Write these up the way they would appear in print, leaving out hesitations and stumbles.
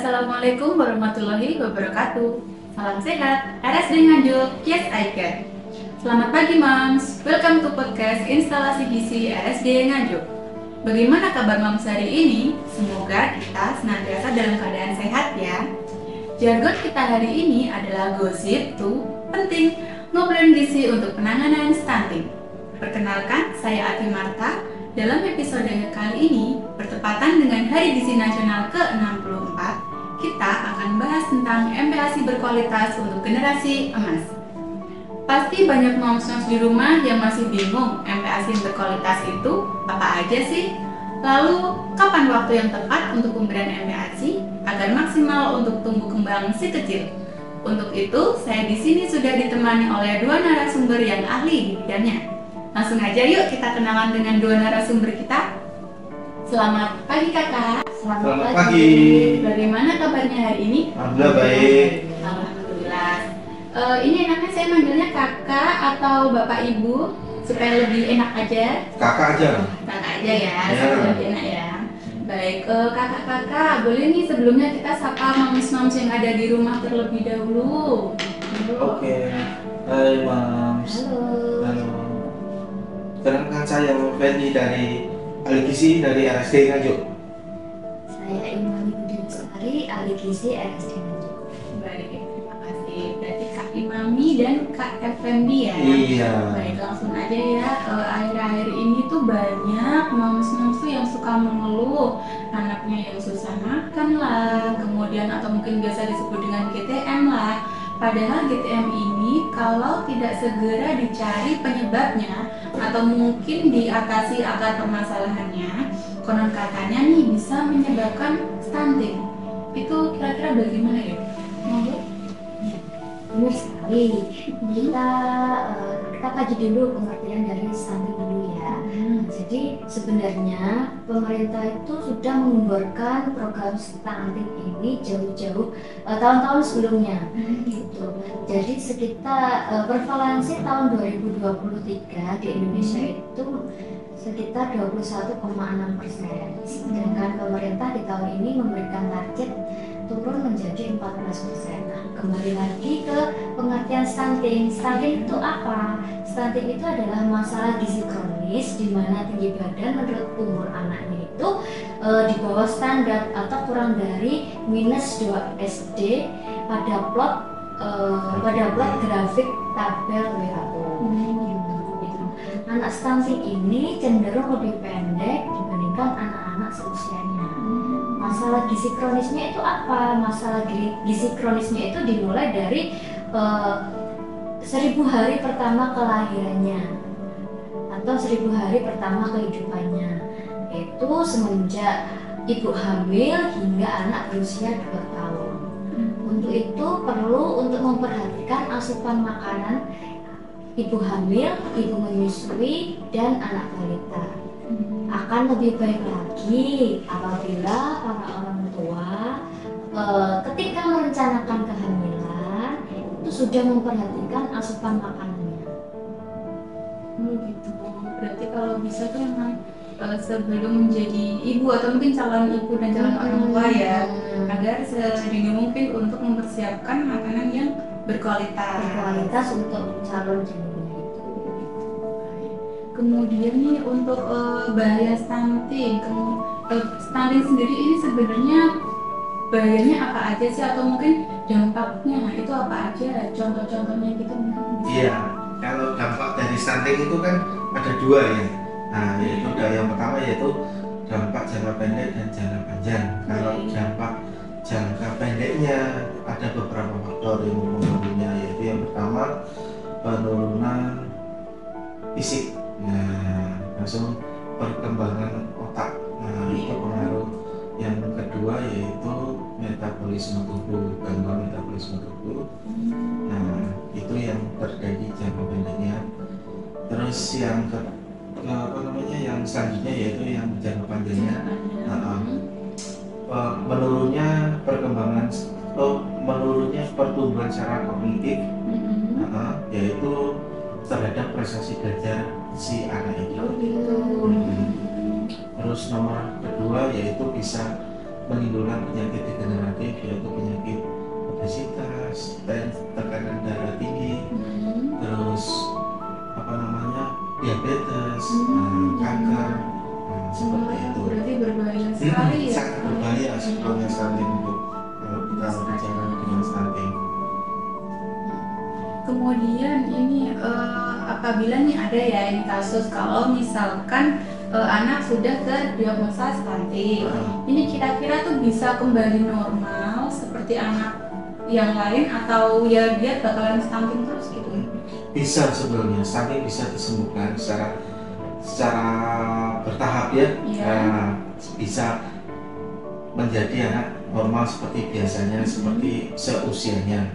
Assalamualaikum warahmatullahi wabarakatuh. Salam sehat, RSD Nganjuk, yes I can. Selamat pagi Moms, welcome to podcast instalasi gizi RSD Nganjuk. Bagaimana kabar Moms hari ini? Semoga kita senantiasa dalam keadaan sehat ya. Jargon kita hari ini adalah gosip to penting, ngobrolin gizi untuk penanganan stunting. Perkenalkan, saya Ati Marta. Dalam episode kali ini, bertepatan dengan Hari Gizi Nasional ke-64, kita akan bahas tentang MPASI berkualitas untuk generasi emas. Pasti banyak moms-moms di rumah yang masih bingung MPASI berkualitas itu apa aja sih? Lalu, kapan waktu yang tepat untuk pemberian MPASI agar maksimal untuk tumbuh kembang si kecil? Untuk itu, saya di sini sudah ditemani oleh dua narasumber yang ahli di bidangnya. Langsung aja yuk kita kenalan dengan dua narasumber kita. Selamat pagi kakak. Selamat pagi. Bagaimana kabarnya hari ini? Alhamdulillah baik. Alhamdulillah. Ini enaknya saya manggilnya kakak atau bapak ibu supaya lebih enak aja. Kakak aja. Kakak aja ya, supaya lebih enak ya. Baik, kakak-kakak, boleh nih sebelumnya kita sapa moms-moms yang ada di rumah terlebih dahulu. Oke. Hai Mams. Halo. Kenalkan saya Fendi dari ahli gizi dari RSD Nganjuk. Saya Imani Budi Lestari, ahli gizi RSD Nganjuk. Baik, terima kasih. Berarti Kak Imami dan Kak Effendi ya? Iya. Baik, langsung aja ya. Akhir-akhir ini tuh banyak moms-moms tuh yang suka mengeluh anaknya yang susah makan lah, kemudian atau mungkin biasa disebut dengan GTM lah. Padahal GTM ini kalau tidak segera dicari penyebabnya atau mungkin diatasi akar permasalahannya, konon katanya nih bisa menyebabkan stunting. Itu kira-kira bagaimana ya? Monggo. Benar sekali. Kita kaji dulu pengertian dari stunting dulu ya. Jadi sebenarnya pemerintah itu sudah mengemborkan program stunting ini jauh-jauh tahun-tahun sebelumnya. Gitu. Jadi sekitar prevalensi tahun 2023 di Indonesia itu sekitar 21,6%. Sedangkan pemerintah di tahun ini memberikan target turun menjadi 14%. Nah, kembali lagi ke pengertian stunting. Stunting itu apa? Stunting itu adalah masalah gizi kronis di mana tinggi badan menurut umur anaknya itu di bawah standar atau kurang dari -2 SD pada plot grafik tabel WHO. Anak stunting ini cenderung lebih pendek dibandingkan anak-anak seusianya. Masalah gizi kronisnya itu apa? Masalah gizi kronisnya itu dimulai dari 1000 hari pertama kelahirannya atau 1000 hari pertama kehidupannya. Itu semenjak ibu hamil hingga anak berusia 2 tahun. Untuk itu perlu untuk memperhatikan asupan makanan ibu hamil, ibu menyusui, dan anak balita. Akan lebih baik lagi apabila para orang tua ketika merencanakan kehamilan itu sudah memperhatikan asupan makanannya. Gitu. Berarti kalau bisa tuh memang sebelum menjadi ibu atau mungkin calon ibu dan calon orang tua ya, agar sedini mungkin untuk mempersiapkan makanan yang berkualitas untuk calon janinnya itu. Kemudian nih untuk bahaya stunting, stunting sendiri ini sebenarnya bahayanya apa aja sih atau mungkin dampaknya itu apa aja? Contoh-contohnya gitu mungkin. Iya. Kalau dampak dari stunting itu kan ada dua ya. Nah, yaitu yang pertama yaitu dampak jangka pendek dan jangka panjang. Kalau dampak jangka pendeknya ada beberapa faktor yang mempengaruhinya, yaitu yang pertama penurunan fisik. Nah, langsung perkembangan otak. Nah, itu pengaruh. Yang kedua yaitu metabolisme tubuh, gangguan metabolisme tubuh. Nah, itu yang terjadi jangka pendeknya. Terus yang yang selanjutnya yaitu yang jangka panjangnya. Menurunnya pertumbuhan secara kognitif, yaitu terhadap prestasi belajar si anak itu. Terus nomor kedua yaitu bisa menimbulkan penyakit degeneratif sebelumnya stunting itu kalau kita bicara dengan stunting. Kemudian ini apabila nih ada ya ini kasus kalau misalkan anak sudah terdiagnosa stunting, ini kira-kira tuh bisa kembali normal seperti anak yang lain atau ya dia bakalan stunting terus gitu? Bisa sebelumnya stunting bisa disembuhkan secara bertahap ya. Bisa menjadi anak normal seperti biasanya, seperti seusianya.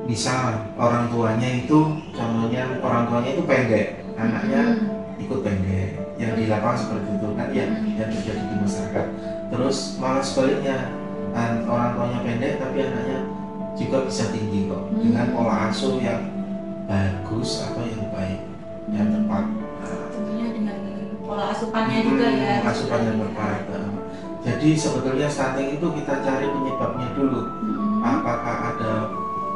Misal orang tuanya itu, contohnya orang tuanya itu pendek, anaknya ikut pendek, yang di lapangan seperti itu kan ya, yang terjadi di masyarakat. Terus malah sebaliknya, orang tuanya pendek tapi anaknya juga bisa tinggi kok, dengan pola asuh yang bagus atau yang baik, yang tepat. Tentunya dengan pola asupannya juga ya. Asupan yang tepat. Jadi sebetulnya stunting itu kita cari penyebabnya dulu. Apakah ada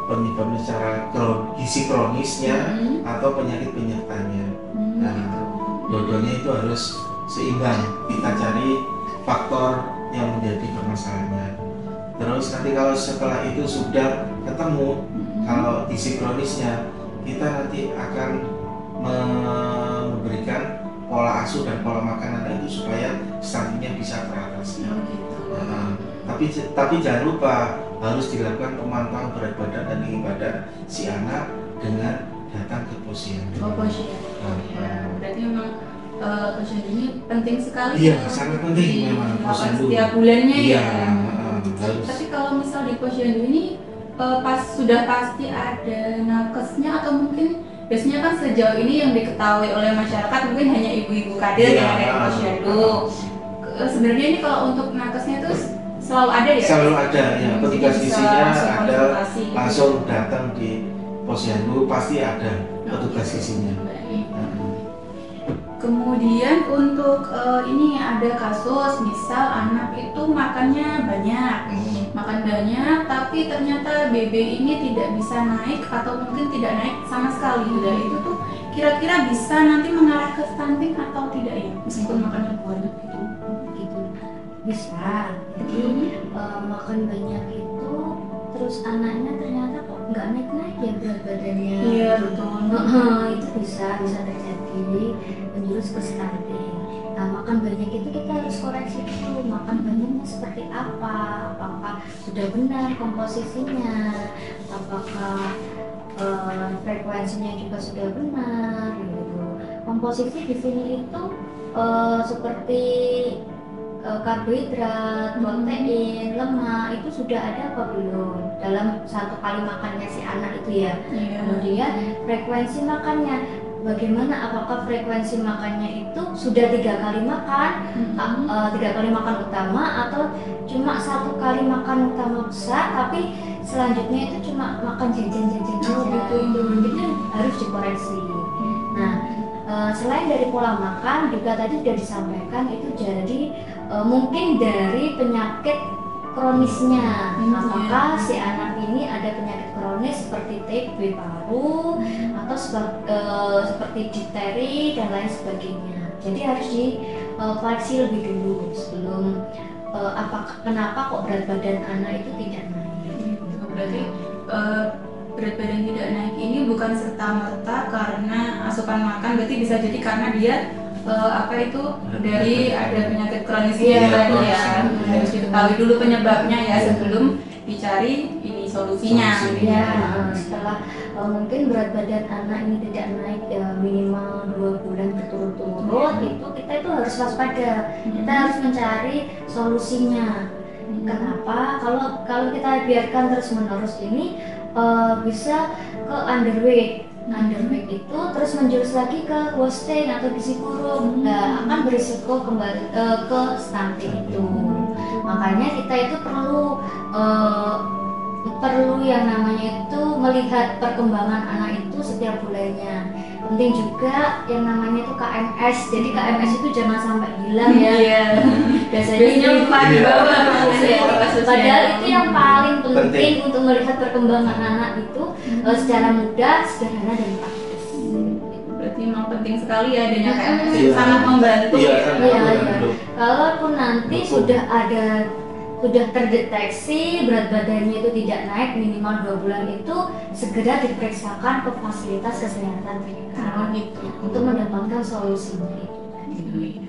penyebabnya secara gizi kronisnya atau penyakit penyertanya. Nah, dua-duanya itu harus seimbang. Kita cari faktor yang menjadi permasalahannya. Terus nanti kalau setelah itu sudah ketemu kalau gizi kronisnya, kita nanti akan memberikan pola asuh dan pola makan anak itu supaya stuntingnya bisa teratasi. Tapi jangan lupa harus dilakukan pemantauan berat badan dan tinggi badan si anak dengan datang ke posyandu. Ya, berarti memang posyandu ini penting sekali. Iya, sangat penting memang posyandu. Setiap bulannya ya. Harus. Tapi kalau misal di posyandu ini pas sudah pasti ada nakesnya atau mungkin biasanya kan sejauh ini yang diketahui oleh masyarakat mungkin hanya ibu-ibu kader yang ada di posyandu. Sebenarnya ini kalau untuk nakesnya itu selalu ada ya? Selalu ada ya, petugas gizinya ada, langsung datang di posyandu pasti ada petugas gizinya. Kemudian untuk ini ada kasus misal anak itu makannya banyak, tapi ternyata BB ini tidak bisa naik atau mungkin tidak naik sama sekali. Dan itu tuh kira-kira bisa nanti mengarah ke stunting atau tidak ya, meskipun makannya banyak gitu? Bisa. Jadi makan banyak itu terus anaknya ternyata kok nggak naik-naik ya berat badannya. Iya betul. Itu bisa terjadi menjurus ke stunting. Nah, makan banyak itu kita harus koreksi dulu, makan banyaknya seperti apa, apakah sudah benar komposisinya, apakah frekuensinya juga sudah benar gitu. Komposisi di sini itu seperti karbohidrat, protein, lemak itu sudah ada apa belum dalam satu kali makannya si anak itu ya. Kemudian frekuensi makannya bagaimana, apakah frekuensi makannya itu sudah 3 kali makan, 3 kali makan utama atau cuma 1 kali makan utama besar tapi selanjutnya itu cuma makan jajan-jajan aja itu harus dikoreksi. Nah, selain dari pola makan juga tadi sudah disampaikan itu jadi mungkin dari penyakit kronisnya, apakah si anak ini ada penyakit kronis seperti TB paru atau seperti difteri dan lain sebagainya. Jadi harus dikoreksi lebih dulu sebelum kenapa kok berat badan anak itu tidak naik. Berarti berat badan tidak naik ini bukan serta-merta karena asupan makan, berarti bisa jadi karena dia dari ada penyakit kronisnya tadi ya. Harus diketahui dulu penyebabnya ya sebelum dicari ini solusinya. Setelah mungkin berat badan anak ini tidak naik minimal 2 bulan berturut-turut, kita itu harus waspada. Kita harus mencari solusinya. Kenapa? Kalau kita biarkan terus-menerus ini bisa ke underweight itu terus menjurus lagi ke wasting atau gizi buruk, akan berisiko kembali ke stunting itu. Makanya kita itu perlu yang namanya itu melihat perkembangan anak itu setiap bulannya. Penting juga yang namanya itu KMS. Jadi KMS itu jangan sampai hilang ya. Biasanya lupa di bawah. Padahal itu yang paling penting untuk melihat perkembangan anak itu secara mudah, sederhana dan praktis. Berarti memang penting sekali ya adanya KMS, sangat membantu. Kalaupun nanti sudah ada sudah terdeteksi berat badannya itu tidak naik minimal 2 bulan itu segera diperiksakan ke fasilitas kesehatan terdekat gitu. untuk mendapatkan solusinya itu.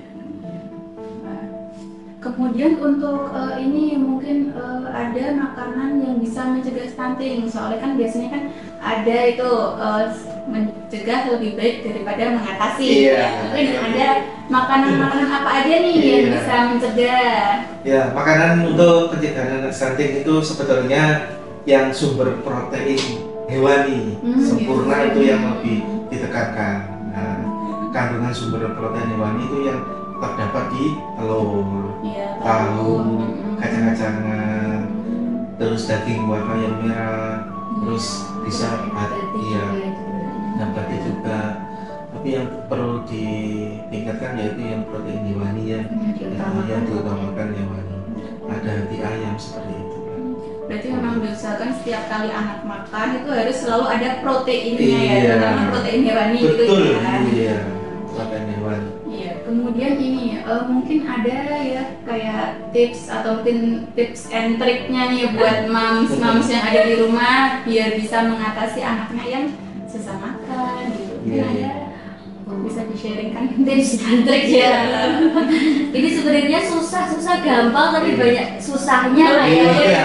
Kemudian untuk ini mungkin ada makanan yang bisa mencegah stunting. Soalnya kan biasanya kan ada itu mencegah lebih baik daripada mengatasi. Iya. Mungkin ada makanan-makanan apa aja nih yang bisa mencegah? Ya, makanan untuk pencegahan stunting itu sebetulnya yang sumber protein hewani sempurna gitu. itu yang lebih ditekankan. Nah, kandungan sumber protein hewani itu yang terdapat di telur, tahu, kacang-kacangan, terus daging warna yang merah, terus bisa nabati juga. Tapi yang perlu ditingkatkan yaitu yang protein hewani yang diutamakan hewani. Ada hati ayam seperti itu. Berarti memang diusahakan setiap kali anak makan itu harus selalu ada proteinnya ya, terutama protein hewani gitu ya. Iya, protein hewani. Iya, kemudian ini mungkin ada ya kayak tips atau mungkin tips and triknya nih buat moms yang ada di rumah biar bisa mengatasi anaknya yang susah makan gitu. Ada bisa di-sharingkan Tips dan trik ya. Ini sebenarnya susah gampang tapi banyak susahnya kayaknya.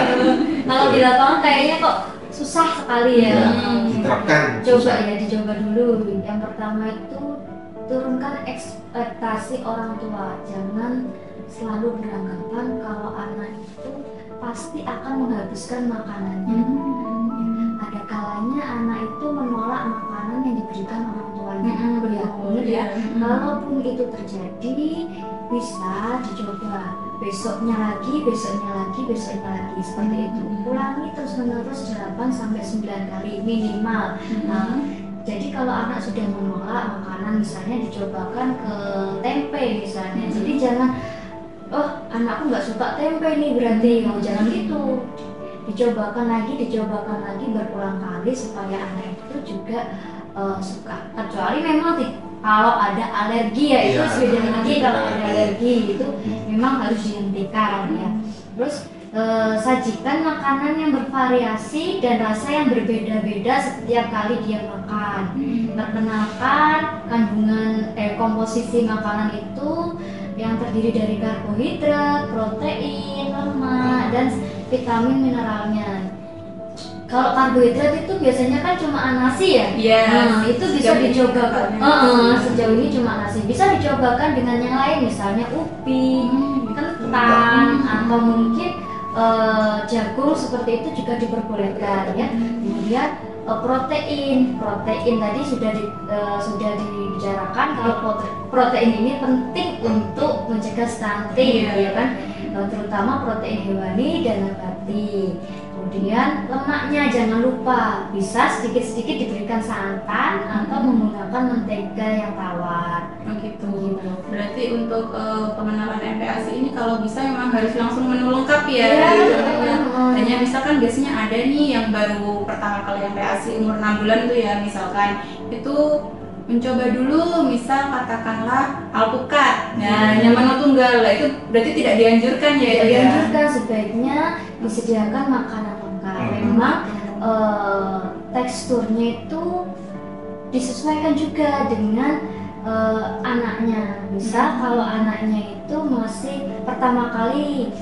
Kalau di lapangan kayaknya kok susah sekali ya. Diterapkan. Dicoba dulu. Yang pertama itu turunkan ekspektasi orang tua. Jangan selalu beranggapan kalau anak itu pasti akan menghabiskan makanannya. Ada kalanya anak itu menolak makanan yang diberikan orang tuanya. Kalaupun itu terjadi, bisa dicoba besoknya lagi seperti itu. Ulangi terus-menerus 8-9 kali minimal. Jadi kalau anak sudah menolak makanan, misalnya dicobakan ke tempe misalnya, jadi jangan, oh anakku nggak suka tempe nih berarti, jangan gitu. Dicobakan lagi berulang kali supaya anak itu juga suka. Kecuali memang kalau ada alergi ya itu beda lagi. Kalau ada alergi itu memang harus dihentikan ya. Terus sajikan makanan yang bervariasi dan rasa yang berbeda-beda setiap kali dia makan. Perkenalkan kandungan komposisi makanan itu yang terdiri dari karbohidrat, protein, lemak, dan vitamin mineralnya. Kalau karbohidrat itu biasanya kan cuma nasi ya. Nah, itu bisa dicobakan. Sejauh ini cuma nasi. Bisa dicobakan dengan yang lain, misalnya ubi, kentang, atau mungkin jagung seperti itu juga diperbolehkan ya. Kemudian protein tadi sudah dibicarakan kalau protein ini penting untuk mencegah stunting ya kan, terutama protein hewani dan nabati. Kemudian lemaknya jangan lupa, bisa sedikit-sedikit diberikan santan atau menggunakan mentega yang tawar. Gitu. Berarti untuk pengenalan MPASI ini kalau bisa memang harus langsung menu lengkap ya. Hanya misalkan biasanya ada nih yang baru pertama kali MPASI umur 6 bulan tuh ya, misalkan itu mencoba dulu misal katakanlah alpukat. Nah, nyaman tunggal lah itu berarti tidak dianjurkan ya. Tidak dianjurkan, sebaiknya disediakan makanan lengkap. Memang teksturnya itu disesuaikan juga dengan anaknya. Misal kalau anaknya itu masih pertama kali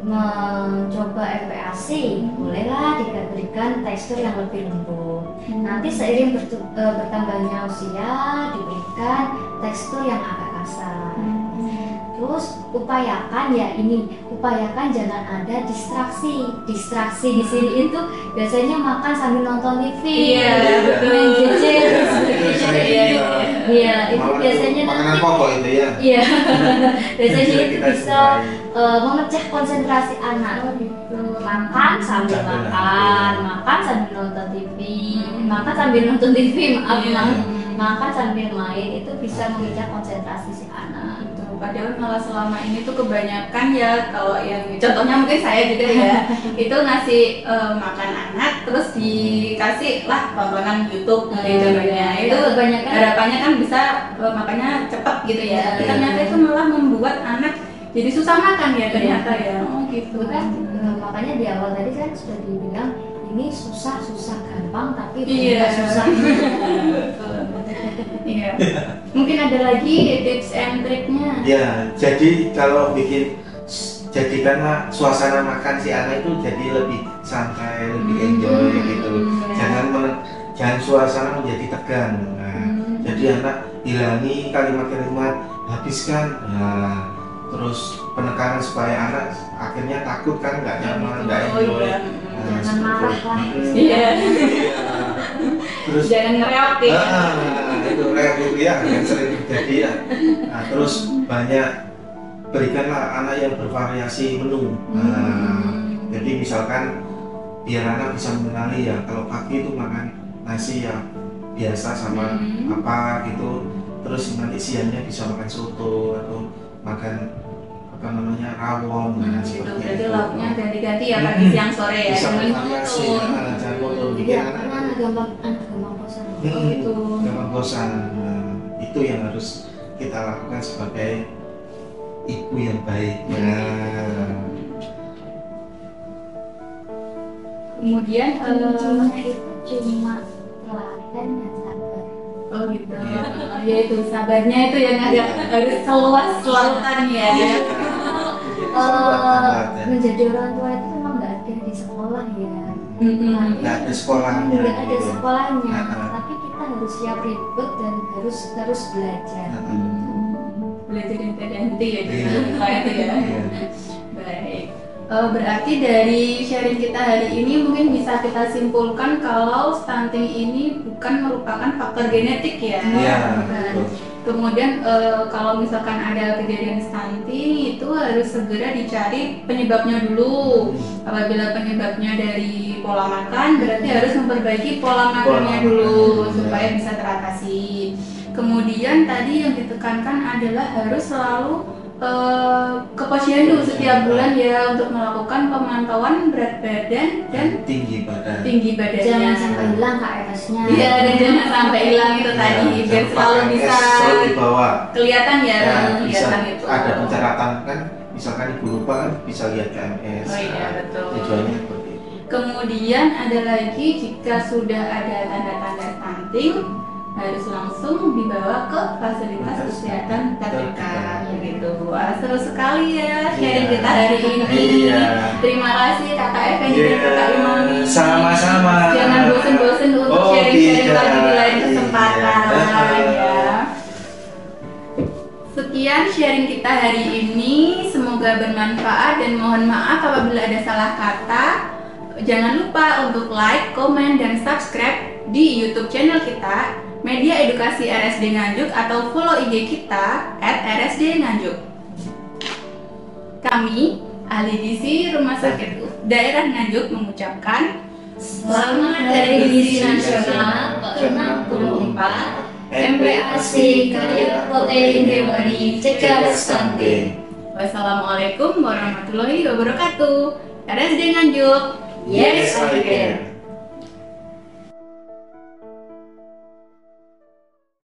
mencoba MPASI, bolehlah diberikan tekstur yang lebih lembut. Nanti seiring bertambahnya usia diberikan tekstur yang agak kasar. Terus upayakan jangan ada distraksi di sini itu biasanya makan sambil nonton TV, main gadget. Iya, itu biasanya makanan nanti pokok itu ya. Iya. Biasanya itu bisa memecah konsentrasi anak. Makan sambil nonton TV, makan sambil main itu bisa memecah konsentrasi si anak. Padahal malah selama ini tuh kebanyakan ya, kalau yang contohnya mungkin saya juga ya, itu ngasih makan anak terus dikasih lah tontonan YouTube contohnya. Itu kebanyakan harapannya kan bisa makannya cepat gitu ya. Tapi ternyata itu malah membuat anak jadi susah makan ya ternyata ya. Oh gitu. Itu kan makanya di awal tadi kan sudah dibilang ini susah gampang tapi Iya. tidak susah. Iya. Mungkin ada lagi tips and triknya. Ya, jadi kalau jadikanlah suasana makan si anak itu jadi lebih santai, lebih enjoy gitu. Ya. Jangan suasana menjadi tegang. Nah, jadi anak hilangi kalimat-kalimat habiskan. Nah, terus penekanan supaya anak akhirnya takut kan, nggak nyaman, nggak enjoy. Iya. Jangan seperti marah itu. lah. Iya. Terus Jangan ngereok ya. itu reaksi ya yang sering terjadi ya. Nah, terus banyak berikanlah anak yang bervariasi menu. Jadi misalkan biar anak bisa mengenali ya, kalau pagi itu makan nasi yang biasa sama apa gitu, terus nanti siangnya bisa makan soto atau makan apa namanya rawon. Nah, Gitu. seperti Berarti itu. lauknya ganti-ganti ya pagi siang sore ya. Bisa Jangan bervariasi, monoton. jangan monoton bikin Iya, anak karena anak gampang bosan. Oh gitu. gampang bosan. Nah, itu yang harus kita lakukan sebagai ibu yang baik. Nah, Kemudian Kuncinya itu cuma telaten dan sabar. oh gitu. Iya. Ya itu sabarnya itu yang agak harus seluas lautan ya. Menjadi orang tua itu memang nggak ada di sekolah ya. nggak ada sekolahnya. Nggak ada gitu. sekolahnya, Nah. tapi kita harus siap ribet dan harus terus belajar. Belajar yang ganti ya Iya. itu ya. Iya. Baik. Berarti dari sharing kita hari ini mungkin bisa kita simpulkan kalau stunting ini bukan merupakan faktor genetik ya. Iya, Bukan. betul. Kemudian kalau misalkan ada kejadian stunting itu harus segera dicari penyebabnya dulu. Apabila penyebabnya dari pola makan, berarti harus memperbaiki pola makannya dulu supaya bisa teratasi. Kemudian tadi yang ditekankan adalah harus selalu ke posyandu setiap bulan ya untuk melakukan pemantauan berat badan dan tinggi badan. badannya. Jangan sampai hilang KRS-nya. Iya, dan jangan sampai hilang itu tadi Ya, biar jangan selalu pakai bisa es, selalu dibawa. kelihatan ya, Ya, bisa kelihatan itu. ada pencaratan kan, misalkan ibu lupa kan bisa lihat KMS. Oh iya, betul. Tujuannya seperti itu. Kemudian ada lagi jika sudah ada tanda-tanda stunting harus langsung dibawa ke fasilitas kesehatan terdekat gitu. Wah, seru sekali ya sharing Iya. kita hari ini. Iya. Terima kasih Kakak Effendi dan Iya, Kakak Imami. sama-sama. Jangan bosen-bosen untuk Oh, sharing-sharing tidak. lagi di lain kesempatan Iya. ya. Sekian sharing kita hari ini, semoga bermanfaat dan mohon maaf apabila ada salah kata. Jangan lupa untuk like, komen, dan subscribe di YouTube channel kita, Media Edukasi RSD Nganjuk, atau follow IG kita @RSD-Nganjuk. Kami, ahli gizi Rumah Sakit Daerah Nganjuk mengucapkan Selamat Hari Gizi Nasional ke-64 MPASI Karya Protein Hewani Cegah Stunting. Wassalamualaikum warahmatullahi wabarakatuh. RSD Nganjuk. Yes, I can.